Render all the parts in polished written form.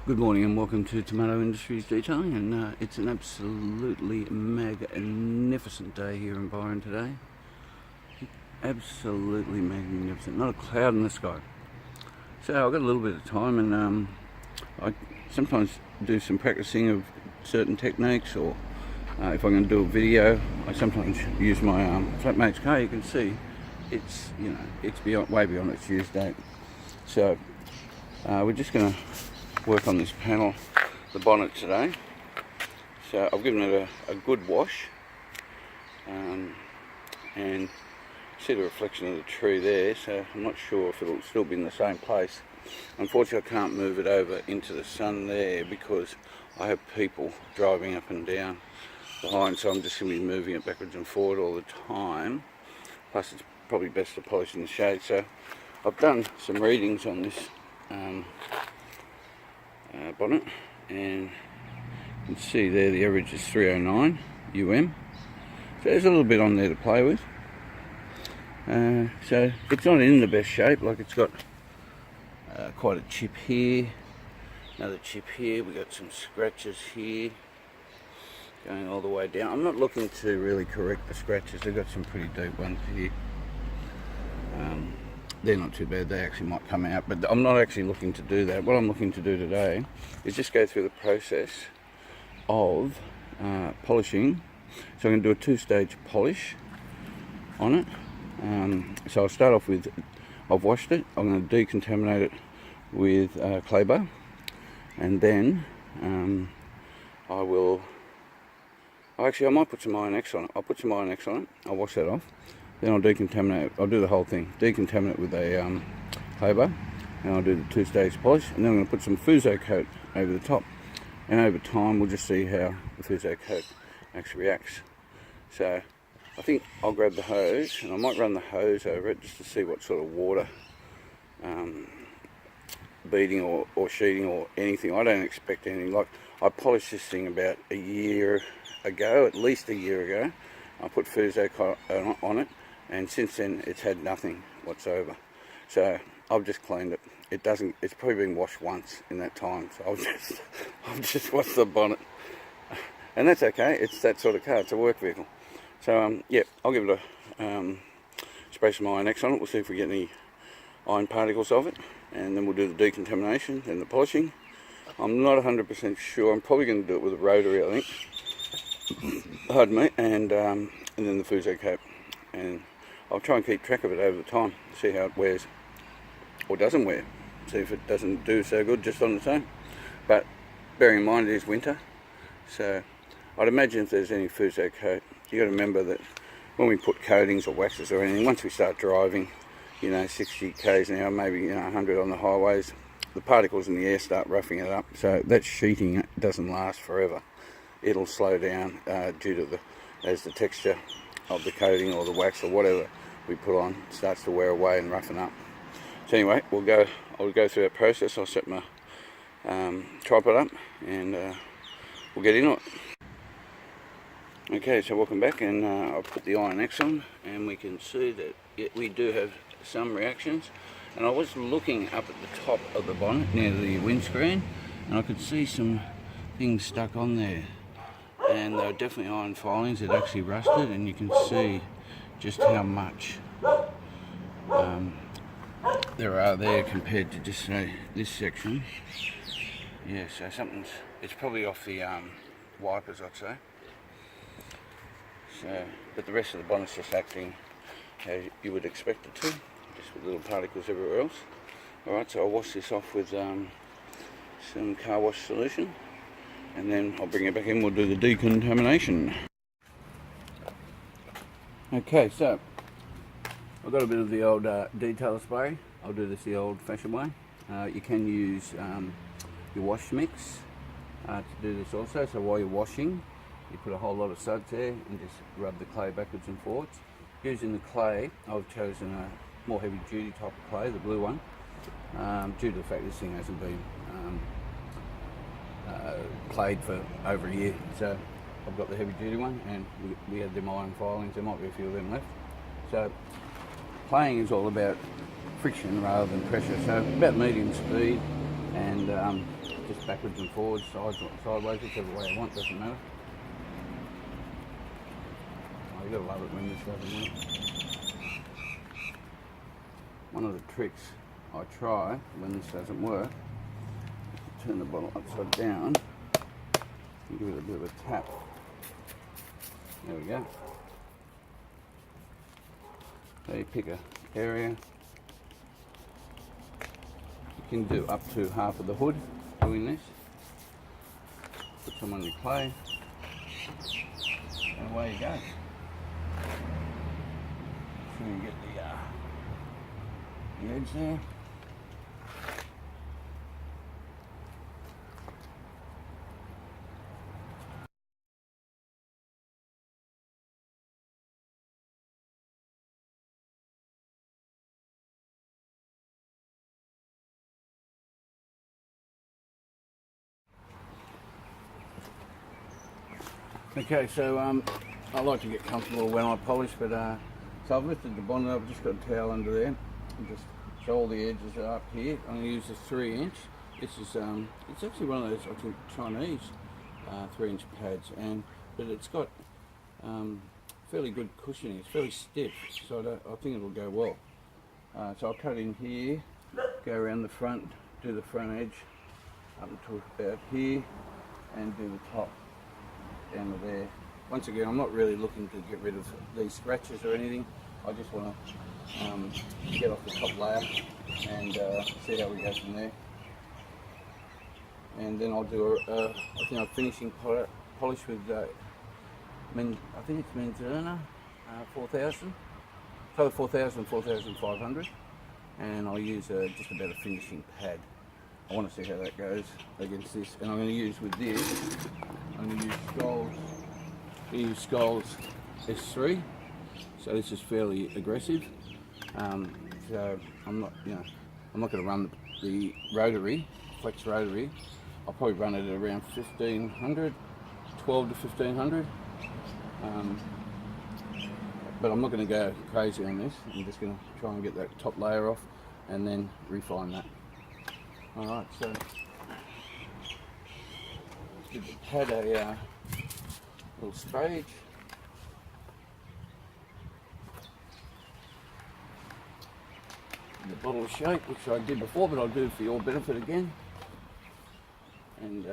Good morning and welcome to Tomato Industries Detailing, and it's an absolutely magnificent day here in Byron today. Absolutely magnificent, not a cloud in the sky. So I've got a little bit of time, and I sometimes do some practicing of certain techniques, or if I'm going to do a video, I sometimes use my flatmates car. You can see it's way beyond its use date. So we're just going to work on this panel, the bonnet, today. So I've given it a good wash, and see the reflection of the tree there, so I'm not sure if it'll still be in the same place. Unfortunately, I can't move it over into the sun there because I have people driving up and down behind, so I'm just going to be moving it backwards and forward all the time. Plus it's probably best to polish in the shade. So I've done some readings on this bonnet, and you can see there the average is 309 UM. So there's a little bit on there to play with. So it's not in the best shape. Like, it's got quite a chip here, another chip here, we got some scratches here going all the way down. I'm not looking to really correct the scratches. They've got some pretty deep ones here. They're not too bad, they actually might come out, but I'm not actually looking to do that. What I'm looking to do today is just go through the process of polishing. So I'm going to do a two-stage polish on it. So I'll start off with, I've washed it, I'm going to decontaminate it with clay bar, and then I might put some Iron X on it. I'll put some Iron X on it, I'll wash that off. Then I'll decontaminate it. I'll do the whole thing. Decontaminate it with a clay bar, and I'll do the two-stage polish, and then I'm going to put some Fusso Coat over the top. And over time, we'll just see how the Fusso Coat actually reacts. So I think I'll grab the hose, and I might run the hose over it just to see what sort of water beading or sheeting or anything. I don't expect anything. Like, I polished this thing about a year ago, at least a year ago. I put Fusso Coat on it, and since then it's had nothing whatsoever. So I've just cleaned it. It's probably been washed once in that time, so I've just washed the bonnet, and that's okay. It's that sort of car. It's a work vehicle. So yeah, I'll give it a spray some Iron X on it. We'll see if we get any iron particles of it, and then we'll do the decontamination and the polishing. I'm not 100% sure. I'm probably going to do it with a rotary, I think. Pardon me, and then the Fusso Coat, and I'll try and keep track of it over the time, see how it wears or doesn't wear, see if it doesn't do so good just on its own. But bearing in mind it is winter, so I'd imagine if there's any Fusso Coat, you got to remember that when we put coatings or waxes or anything, once we start driving, 60 k's an hour, maybe 100 on the highways, the particles in the air start roughing it up. So that sheeting doesn't last forever. It'll slow down due to as the texture of the coating or the wax or whatever we put on starts to wear away and roughen up. So anyway, I'll go through that process. I'll set my tripod up, and we'll get into it. Okay, so welcome back, and I'll put the Iron X on, and we can see that we do have some reactions. And I was looking up at the top of the bonnet near the windscreen, and I could see some things stuck on there, and they were definitely iron filings that actually rusted, and you can see just how much there are there compared to just this section. Yeah, so it's probably off the wipers, I'd say. So, but the rest of the bonnet's just acting how you would expect it to, just with little particles everywhere else. Alright, so I'll wash this off with some car wash solution, and then I'll bring it back in. We'll do the decontamination. Okay, so I've got a bit of the old detailer spray. I'll do this the old-fashioned way. You can use your wash mix to do this also. So while you're washing, you put a whole lot of suds there and just rub the clay backwards and forwards. Using the clay, I've chosen a more heavy-duty type of clay, the blue one, due to the fact this thing hasn't been played for over a year. So I've got the heavy-duty one, and we had them iron filings. There might be a few of them left. So playing is all about friction rather than pressure. So about medium speed, and just backwards and forwards, sideways, whichever way you want, doesn't matter. Oh, you gotta love it when this doesn't work. One of the tricks I try when this doesn't work, turn the bottle upside down and give it a bit of a tap. There we go. So you pick an area. You can do up to half of the hood doing this. Put some on your clay, and away you go. So you get the edge there. Okay, so I like to get comfortable when I polish, but so I've lifted the bonnet up, just got a towel under there, and just so all the edges are up here. I'm going to use the 3-inch. This is it's actually one of those, I think, Chinese 3-inch pads, but it's got fairly good cushioning. It's fairly stiff, so I think it'll go well. So I'll cut in here, go around the front, do the front edge up to about here, and do the top down to there. Once again, I'm not really looking to get rid of these scratches or anything. I just want to get off the top layer and see how we go from there. And then I'll do I think a finishing polish with I think it's Barina 4000. So 4000, 4500, and I'll use just about a finishing pad. I want to see how that goes against this, and I'm going to use with this. I'm going to use Skull's S3. So this is fairly aggressive. So I'm not going to run the rotary, flex rotary. I'll probably run it at around 1500, 12 to 1500. But I'm not going to go crazy on this. I'm just going to try and get that top layer off and then refine that. Alright, so let's give the pad a little sprayage. The bottle shape, which I did before, but I'll do for your benefit again. And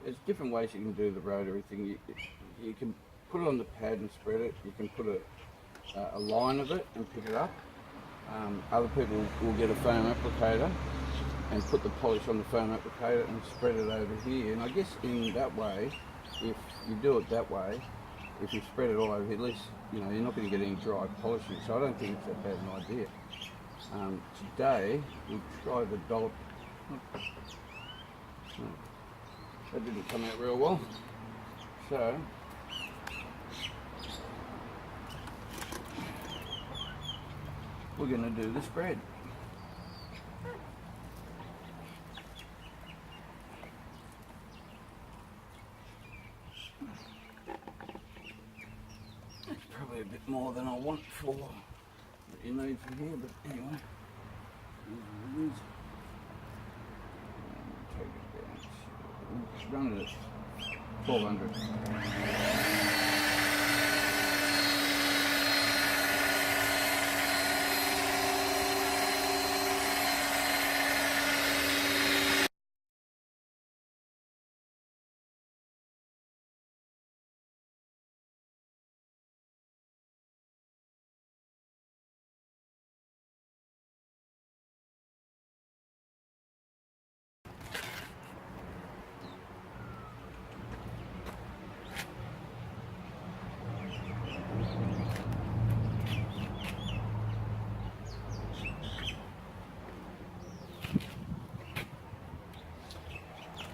there's different ways you can do the rotary thing. You can put it on the pad and spread it. You can put a line of it and pick it up. Other people will get a foam applicator and put the polish on the foam applicator and spread it over here. And I guess in that way, if you do it that way, if you spread it all over here, at least you're not going to get any dry polishing. So I don't think it's that bad an idea. Today we'll try the dollop. That didn't come out real well. So we're going to do the spread. That's probably a bit more than I want for what you need from here, but anyway. Take it down. Run it at 1200.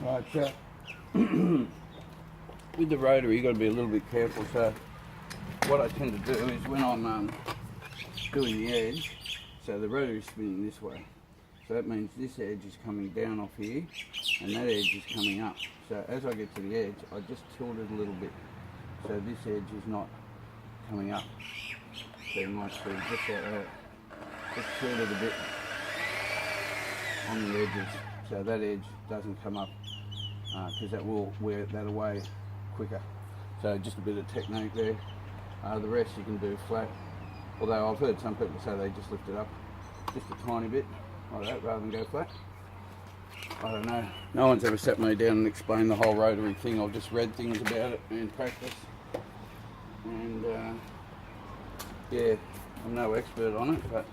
Right, so with the rotary you've got to be a little bit careful. So what I tend to do is when I'm doing the edge, so the rotary is spinning this way. So that means this edge is coming down off here and that edge is coming up. So as I get to the edge, I just tilt it a little bit. So this edge is not coming up. So you might see just like that. Just tilt it a bit. on the edges, so that edge doesn't come up, because that will wear that away quicker. So just a bit of technique there. The rest you can do flat, although I've heard some people say they just lift it up just a tiny bit like that rather than go flat. I don't know. No one's ever sat me down and explained the whole rotary thing. I've just read things about it and practice. And yeah, I'm no expert on it, but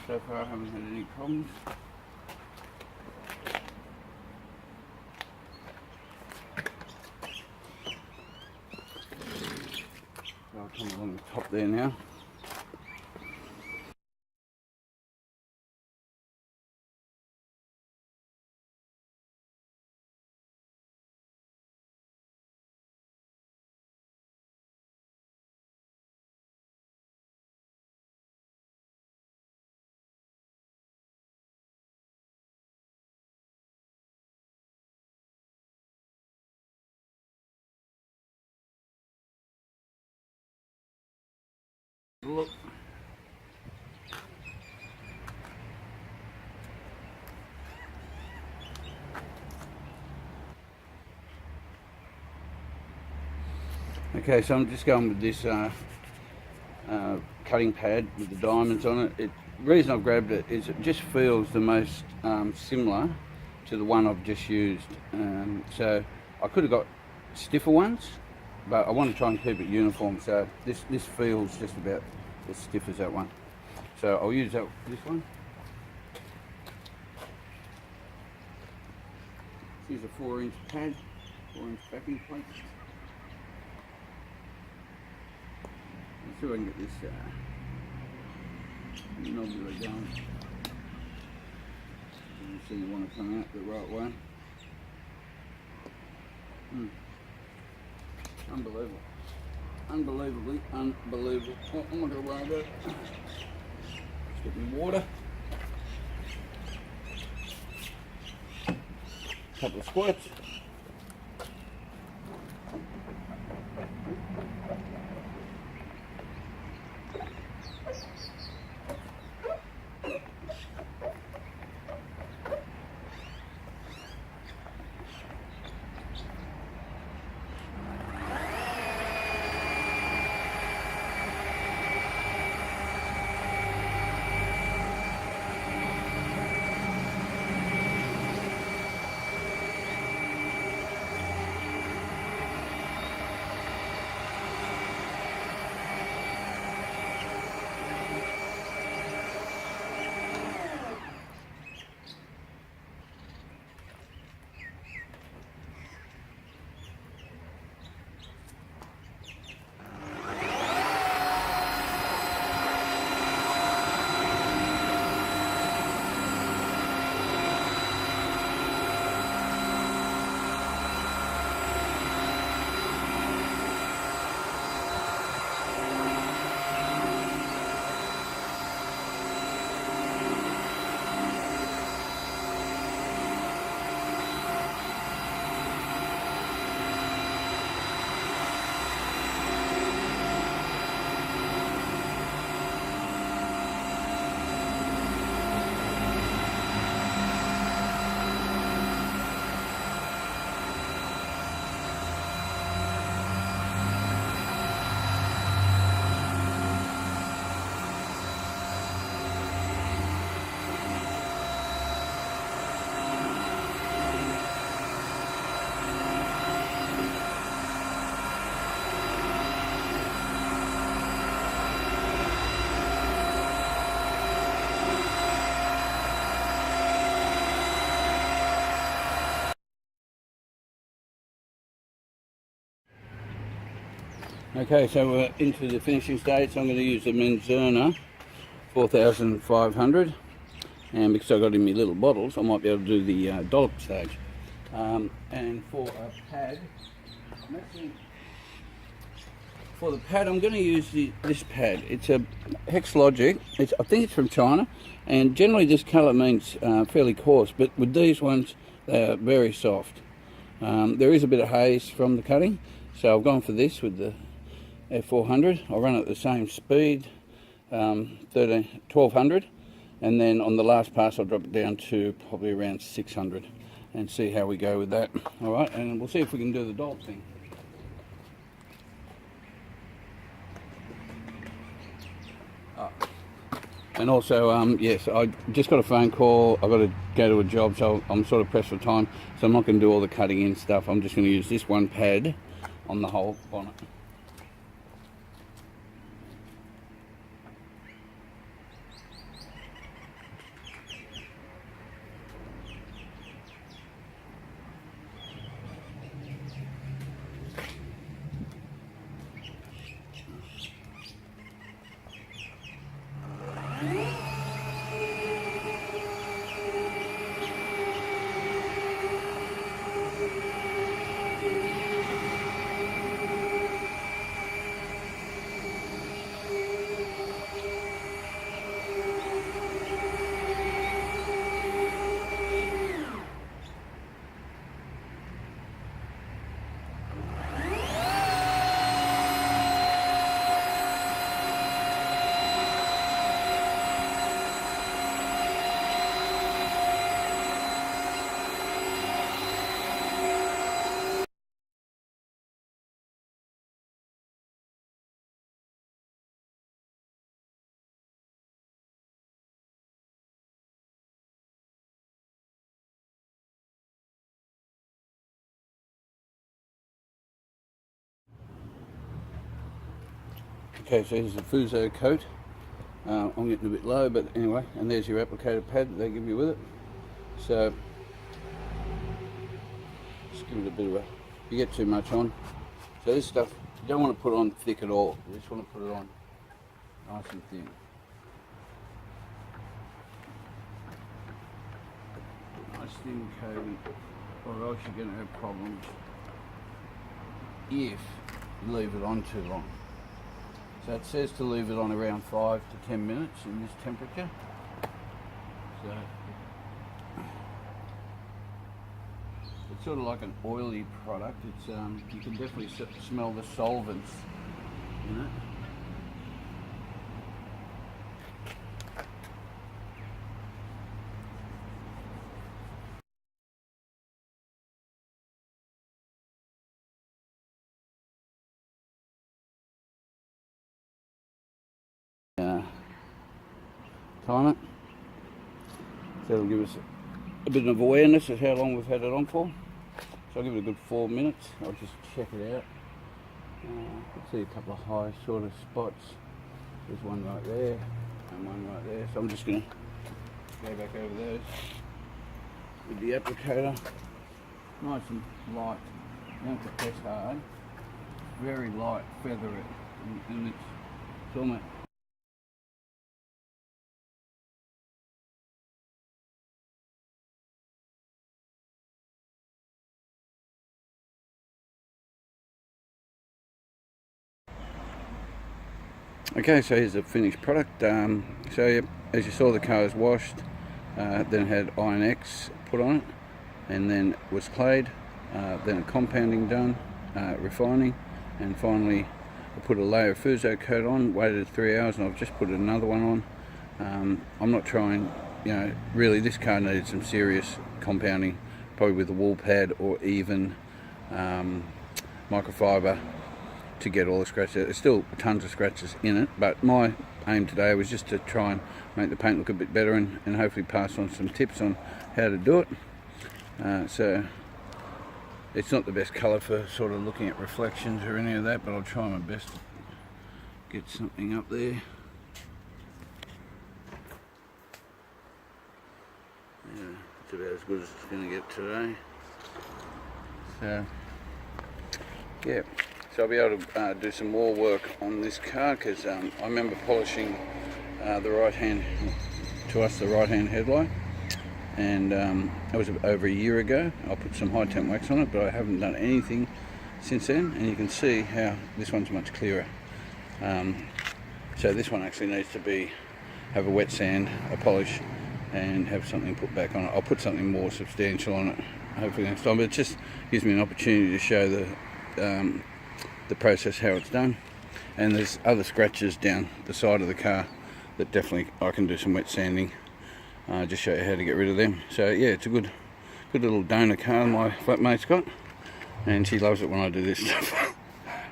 so far I haven't had any problems. So I'll come along the top there now. Look. Okay, so I'm just going with this cutting pad with the diamonds on it. The reason I've grabbed it is it just feels the most similar to the one I've just used. So I could have got stiffer ones, but I want to try and keep it uniform. So this feels just about as stiff as that one. So I'll use this one. Use a 4-inch pad, 4-inch backing plate. Let's see if I can get this nobula going. So you want to come out the right way. Unbelievable. Unbelievably unbelievable. Oh, I'm not going to worry about it. Just get me water. Couple of squirts. Okay, so we're into the finishing stage. So I'm going to use the Menzerner 4500, and because I got in my little bottles, I might be able to do the dollop stage. And for a pad, I'm going to use this pad. It's a Hexlogic. I think it's from China, and generally this colour means fairly coarse, but with these ones they are very soft. There is a bit of haze from the cutting, so I've gone for this with the F400. I run it at the same speed, 1200, and then on the last pass I'll drop it down to probably around 600 and see how we go with that. Alright, and we'll see if we can do the doll thing. And also, yes, I just got a phone call. I've got to go to a job, so I'm sort of pressed for time. So I'm not going to do all the cutting in stuff. I'm just going to use this one pad on the whole bonnet. Okay, so here's the Fusso Coat. I'm getting a bit low, but anyway, and there's your applicator pad that they give you with it. So, just give it a bit of a, you get too much on. So this stuff, you don't want to put on thick at all. You just want to put it on nice and thin. Nice thin coating, or else you're going to have problems if you leave it on too long. So it says to leave it on around 5 to 10 minutes in this temperature. So it's sort of like an oily product. It's you can definitely smell the solvents in it. Time it. So it'll give us a bit of awareness of how long we've had it on for. So I'll give it a good 4 minutes. I'll just check it out. You can see a couple of high sort of spots. There's one right there and one right there. So I'm just going to go back over those with the applicator. Nice and light. You don't have to press hard. Very light, feather it, and it's almost. Okay, so here's the finished product. So yeah, as you saw, the car is washed, then it had Iron X put on it, and then was clayed, then a compounding done, refining, and finally I put a layer of Fusso Coat on, waited 3 hours, and I've just put another one on. I'm not trying, you know, really this car needed some serious compounding, probably with a wool pad or even microfiber to get all the scratches. There's still tons of scratches in it, but my aim today was just to try and make the paint look a bit better and hopefully pass on some tips on how to do it. So it's not the best colour for sort of looking at reflections or any of that, but I'll try my best to get something up there. Yeah, it's about as good as it's going to get today. So yeah. So I'll be able to do some more work on this car because I remember polishing the right-hand headlight, and that was over a year ago. I put some high temp wax on it, but I haven't done anything since then, and you can see how this one's much clearer. So this one actually needs to have a wet sand, a polish, and have something put back on it. I'll put something more substantial on it hopefully next time, but it just gives me an opportunity to show the process, how it's done. And there's other scratches down the side of the car that definitely I can do some wet sanding just show you how to get rid of them. So yeah, it's a good little donor car my flatmate's got, and she loves it when I do this stuff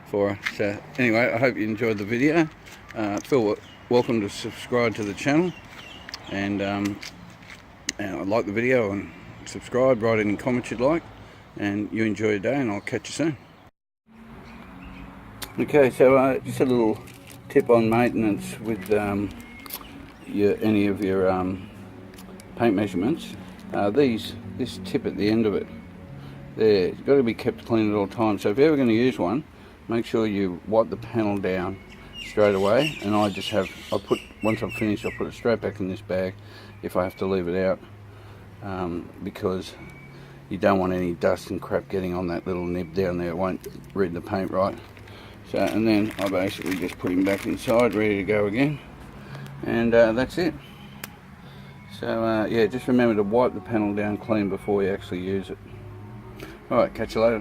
for her. So anyway, I hope you enjoyed the video. Feel welcome to subscribe to the channel, and like the video and subscribe, write any comments you'd like, and you enjoy your day, and I'll catch you soon. Okay, so just a little tip on maintenance with any of your paint measurements. This tip at the end of it, there, it's got to be kept clean at all times. So if you're ever going to use one, make sure you wipe the panel down straight away. And once I'm finished, I'll put it straight back in this bag if I have to leave it out, because you don't want any dust and crap getting on that little nib down there. It won't read the paint right. So, and then I basically just put him back inside, ready to go again, and that's it. So yeah, just remember to wipe the panel down clean before you actually use it. Alright, catch you later.